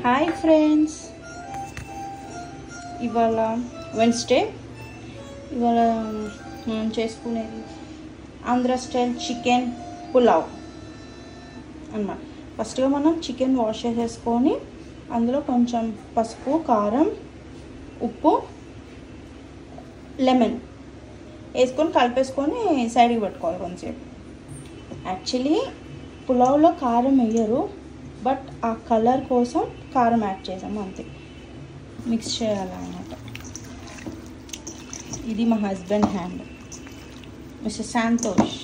Hi friends, ఇవాళ Wednesday. ఇవాళ మనం చేసుకునేది ఆంధ్ర స్టైల్ చికెన్ పులావ్ అన్నమాట. ఫస్ట్గా మనం చికెన్ వాష్ చేసేసుకొని అందులో కొంచెం పసుపు, కారం, ఉప్పు, లెమన్ వేసుకొని కలిపేసుకొని సైడ్కి పెట్టుకోవాలి కొంచెంసేపు. యాక్చువల్లీ పులావ్లో కారం వేయరు, బట్ ఆ కలర్ కోసం కారం యాడ్ చేసాము అంతే. మిక్స్ చేయాలన్నమాట. ఇది మా హస్బెండ్ హ్యాండ్, మిస్టర్ సంతోష్.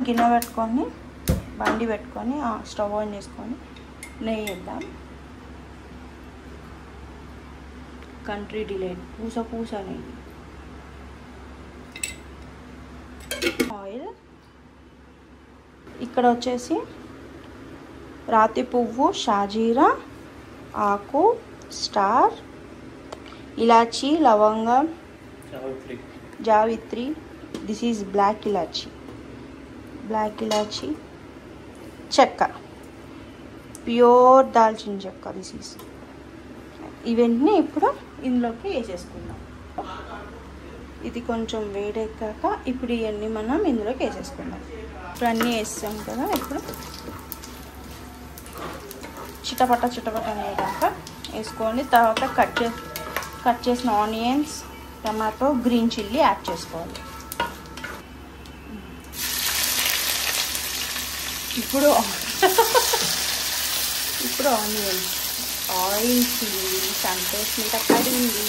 గిన్నె పెట్టుకొని బండి పెట్టుకొని స్టవ్ ఆన్ చేసుకొని నెయ్యి వేద్దాం. కంట్రీ డిలైట్ పూస పూస నెయ్యి. ఆయిల్ ఇక్కడ వచ్చేసి రాతి పువ్వు, షాజీరా ఆకు, స్టార్, ఇలాచీ, లవంగం, జావిత్రి. దిస్ ఈజ్ బ్లాక్ ఇలాచీ, చెక్క, ప్యూర్ దాల్చిన చెక్క. This is. ఇవన్నీ ఇప్పుడు ఇందులోకి వేసేసుకుందాం. ఇది కొంచెం వేడెక్కాక ఇప్పుడు ఇవన్నీ మనం ఇందులోకి వేసేసుకుందాం. ఇప్పుడు అన్నీ వేస్తాం కదా. ఇప్పుడు చిటపట అనేదాకా వేసుకొని తర్వాత కట్ చేసిన onions, tomato, green chilli add చేసుకోవాలి. ఇప్పుడు ఆనియన్స్, ఆయిల్ చిల్లీ, సంతోష్ మీద పడింది.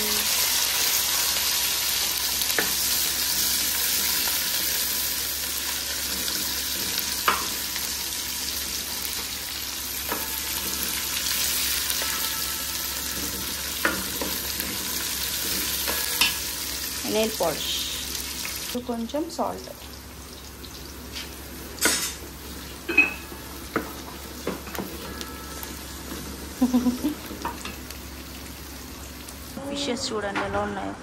నెయిల్ పాలిష్, కొంచెం సాల్ట్. ఫిషెస్ చూడండి ఎలా ఉన్నాయో.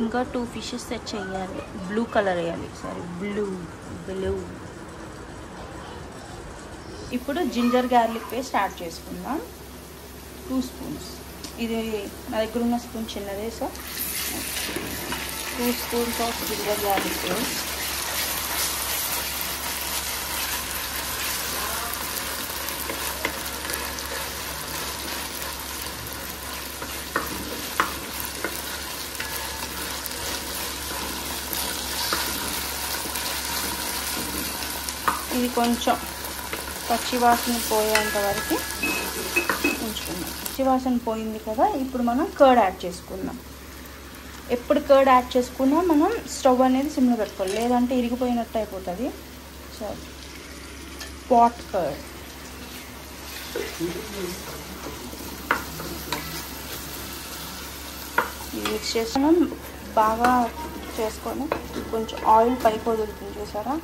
ఇంకా 2 ఫిషెస్ సెట్ చేయాలి. బ్లూ కలర్ వేయాలి. సరే, బ్లూ. ఇప్పుడు జింజర్ గార్లిక్ పేస్ట్ యాడ్ చేసుకుందాం. 2 స్పూన్స్. ఇది నా దగ్గర ఉన్న స్పూన్ చిన్నదే, so 2 spoons of ginger garlic paste. ఇది కొంచెం పచ్చివాసన పోయేంత వరకు ఉంచుకుందాం. పచ్చివాసన పోయింది కదా, ఇప్పుడు మనం కర్డ్ యాడ్ చేసుకుందాం. ఎప్పుడు కర్డ్ యాడ్ చేసుకున్నా మనం స్టవ్ అనేది సిమ్లో పెట్టుకోవాలి, లేదంటే ఇరిగిపోయినట్టు అయిపోతుంది. So pot curd. మిక్స్ చేసి మనం బాగా చేసుకొని కొంచెం ఆయిల్ పైకి వదులుతుంది చూసారా.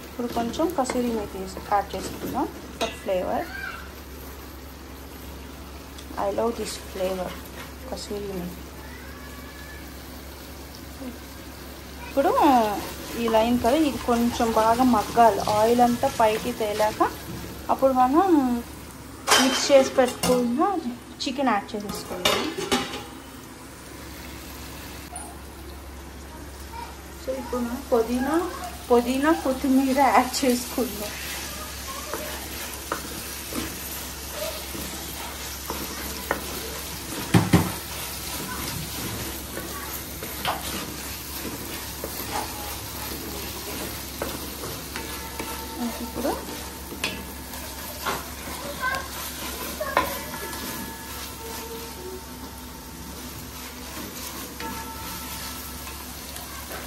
ఇప్పుడు కొంచెం కసూరి మేతి యాడ్ చేసుకుందాం for flavour. I love this flavour, kasuri methi. ఇప్పుడు ఈ లైన్ కదా, ఇది కొంచెం బాగా మగ్గాలి. ఆయిల్ అంతా పైకి తేలాక అప్పుడు మనం మిక్స్ చేసి పెట్టుకున్న చికెన్ యాడ్ చేసేసుకుందాం. సో ఇప్పుడు మనం పుదీనా కొత్తిమీర యాడ్ చేసుకుందాం. ఇప్పుడు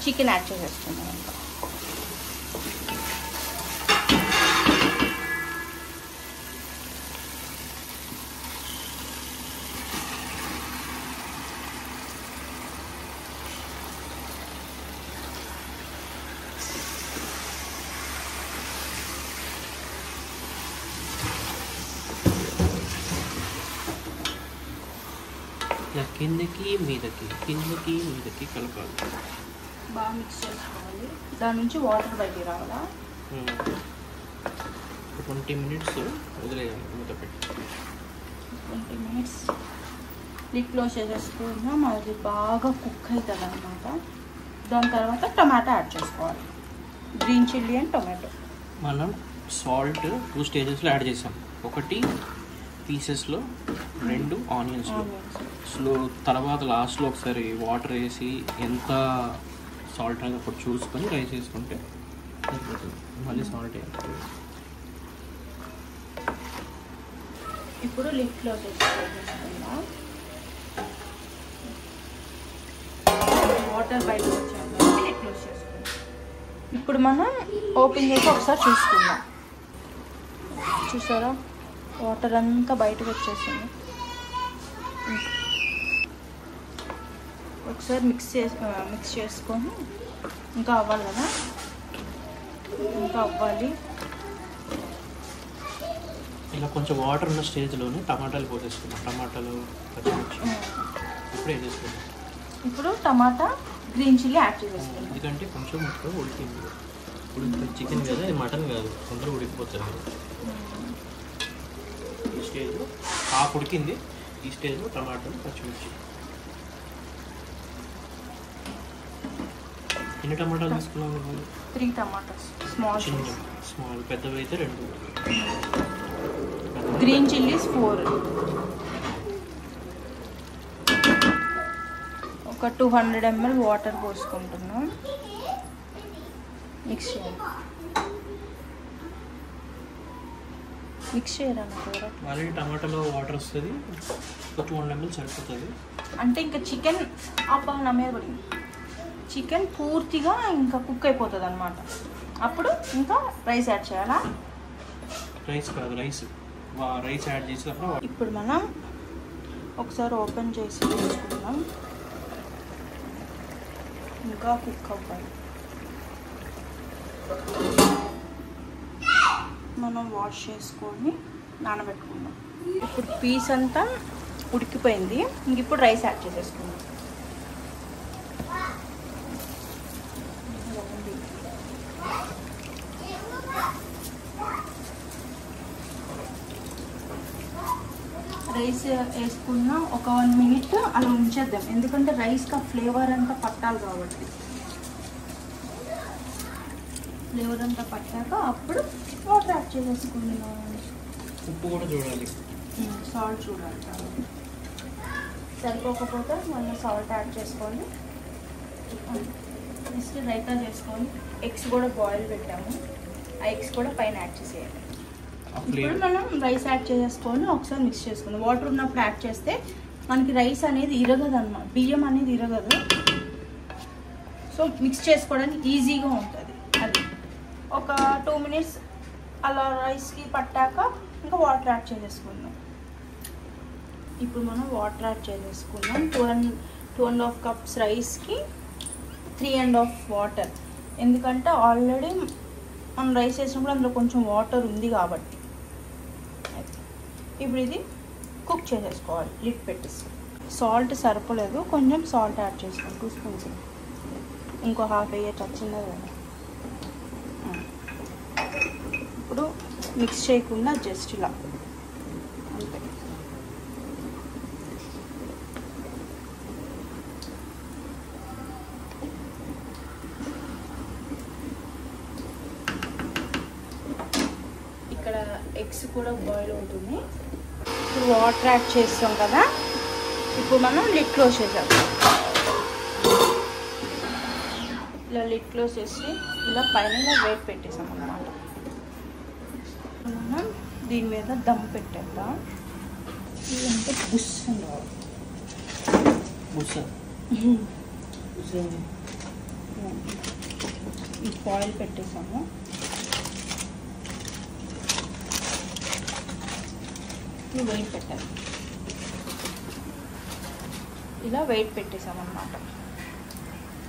చికెన్ యాడ్ చేసేసుకుందాం. కిందకి మీదకి కలపాలి. బాగా మిక్స్ చేసుకోవాలి. దాని నుంచి వాటర్ బయటికి రావాలా. 20 minutes వదిలేయాలి మూత పెట్టి. 20 minutes లిడ్ క్లోజ్ చేసేసుకున్నాం. అది బాగా కుక్ అవుతుంది అనమాట. దాని తర్వాత టమాటా యాడ్ చేసుకోవాలి. Green chilli and tomato. మనం సాల్ట్ 2 స్టేజెస్లో యాడ్ చేసాం. ఒకటి పీసెస్లో, 2 ఆనియన్స్లో. తర్వాత లాస్ట్లో ఒకసారి వాటర్ వేసి ఎంత సాల్ట్ అనేది అప్పుడు చూసుకొని రైస్ వేసుకుంటే సరిపోతుంది. మళ్ళీ సాల్ట్ వేయాలి. ఇప్పుడు లిడ్ క్లోజ్ చేసుకుందాం. వాటర్ బయటకు వచ్చాక లిడ్ క్లోజ్ చేసుకుందాం. ఇప్పుడు మనం ఓపెన్ చేసి ఒకసారి చూసుకుందాం. చూసారా, వాటర్ అంతా బయటకు వచ్చేసింది. ఒకసారి మిక్స్ చేసుకొని ఇంకా అవ్వాలి కదా, ఇంకా అవ్వాలి. ఇలా కొంచెం వాటర్ ఉన్న స్టేజ్లోనే టమాటాలు పోసేసుకున్నాం. టమాటాలు, పచ్చిమిర్చి ఇప్పుడు వేసేసుకున్నాం. ఇప్పుడు టమాటా, గ్రీన్ చిల్లీ యాడ్ చేసేసుకున్నాం. ఎందుకంటే కొంచెం ముక్క ఉడికింది. చికెన్ కదా, ఇది మటన్ కాదు, తొందరగా ఉడికిపోతుంది. ఈ స్టేజ్లో హాఫ్ ఉడికింది. ఈ స్టేజ్లో టమాటాలు, పచ్చిమిర్చి. ఎన్ని టమాటాలు తీసుకున్నాము? 3 టమాటాస్ స్మాల్. పెద్దవి అయితే 2. Green chillies 4. ఒక 200 ml వాటర్ పోసుకుంటున్నాం. మిక్స్ చేయాలి. ఆల్రెడీ టమాటాలో వాటర్ వస్తుంది. 200 ml సరిపోతుంది. అంటే ఇంకా చికెన్ నా మీద పడింది. చికెన్ పూర్తిగా ఇంకా కుక్ అయిపోతుంది అనమాట. అప్పుడు ఇంకా రైస్ యాడ్ చేయాలా? రైస్ కాదు, రైస్ యాడ్ చేసినప్పుడు. ఇప్పుడు మనం ఒకసారి ఓపెన్ చేసి చూసుకుందాం. ఇంకా కుక్ అవ్వాలి. మనం వాష్ చేసుకొని నానబెట్టుకుందాం. ఇప్పుడు పీస్ అంతా ఉడికిపోయింది. ఇంక ఇప్పుడు రైస్ యాడ్ చేసేసుకుందాం. రైస్ వేసుకున్న ఒక 1 minute అలా ఉంచేద్దాం. ఎందుకంటే రైస్కి ఆ ఫ్లేవర్ అంతా పట్టాలి కాబట్టి. ఫ్లేవర్ అంతా పట్టాక అప్పుడు వాటర్ యాడ్ చేసేసుకుందాం. ఉప్పు కూడా చూడాలి, సాల్ట్ చూడాలి. సరిపోకపోతే మళ్ళీ సాల్ట్ యాడ్ చేసుకోండి. నెక్స్ట్ రైతా చేసుకొని ఎగ్స్ కూడా బాయిల్ పెట్టాము. ఆ ఎగ్స్ కూడా పైన యాడ్ చేసేయాలి. ఇప్పుడు మనం రైస్ యాడ్ చేసుకొని ఒకసారి మిక్స్ చేసుకుందాం. వాటర్ ఉన్నప్పుడు యాడ్ చేస్తే మనకి రైస్ అనేది ఇరగదు అన్నమాట, బియ్యం అనేది ఇరగదు. సో మిక్స్ చేసుకోవడానికి ఈజీగా ఉంటుంది. అది ఒక 2 minutes అలా రైస్కి పట్టాక ఇంకా వాటర్ యాడ్ చేసేసుకుందాం. ఇప్పుడు మనం వాటర్ యాడ్ చేసేసుకుందాం. 2.5 cups రైస్కి 3.5 వాటర్. ఎందుకంటే ఆల్రెడీ మనం రైస్ వేసినప్పుడు అందులో కొంచెం వాటర్ ఉంది కాబట్టి. ఇప్పుడు ఇది కుక్ చేసేసుకోవాలి లిడ్ పెట్టేసి. సాల్ట్ సరిపోలేదు, కొంచెం సాల్ట్ యాడ్ చేసుకోండి. 2 spoons. ఇంకో హాఫ్ వేయచ్చు, వచ్చిందా కదా. ఇప్పుడు మిక్స్ చేయకుండా జస్ట్ ఇలా అంతే. ఇక్కడ ఎగ్స్ కూడా బాయిల్ అవుతుంది. ఇప్పుడు వాటర్ యాడ్ చేస్తాం కదా. ఇప్పుడు మనం లిడ్ క్లోజ్ చేసేద్దాం. ఇలా లిడ్ క్లోజ్ చేసి ఇలా పైన వెయిట్ పెట్టేసాం అన్నమాట. మనం దీని మీద దమ్ పెట్టేద్దాం. ఇదంతా బుస్ ఈ ఫాయిల్ పెట్టేసాము. వెయిట్ పెట్టాలి. ఇలా వెయిట్ పెట్టేసామన్నమాట.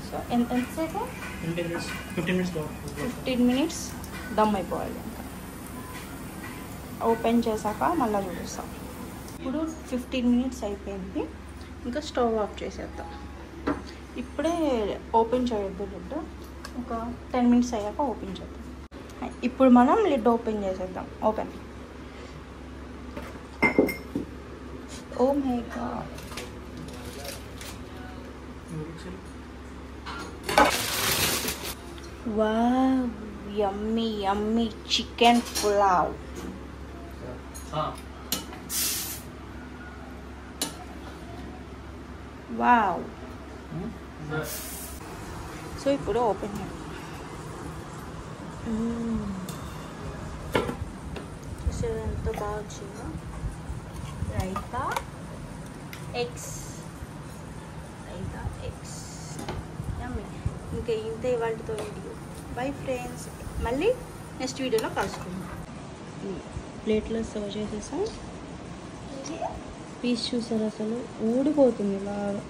సో ఎంతసేపు? 15 minutes దమ్ అయిపోవాలి. ఓపెన్ చేశాక మళ్ళీ చూపిస్తాం. ఇప్పుడు 15 minutes అయిపోయింది. ఇంకా స్టవ్ ఆఫ్ చేసేద్దాం. ఇప్పుడే ఓపెన్ చేయొద్దు లిడ్. ఒక 10 minutes అయ్యాక ఓపెన్ చేద్దాం. ఇప్పుడు మనం లిడ్ ఓపెన్ చేసేద్దాం. Open. Oh my god, wow, yummy yummy chicken pulao. Wow. So ఇప్పుడు ఓపెన్ చేద్దాం. చూసారు ఎంత బాగా వచ్చిందో. Raita eggs, raita eggs yummy. ఇంకా ఇంతే ఇవాళతో వీడియో. బై ఫ్రెండ్స్, మళ్ళీ నెక్స్ట్ వీడియోలో కలుసుకుందాం. ప్లేట్లో సర్వ్ చేసేసాం. పీస్ చూసారు, అసలు ఊడిపోతుంది బాగా.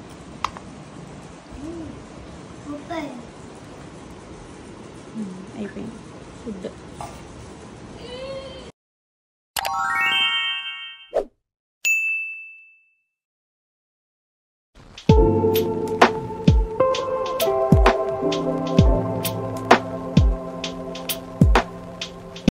అయిపోయింది ఫుడ్.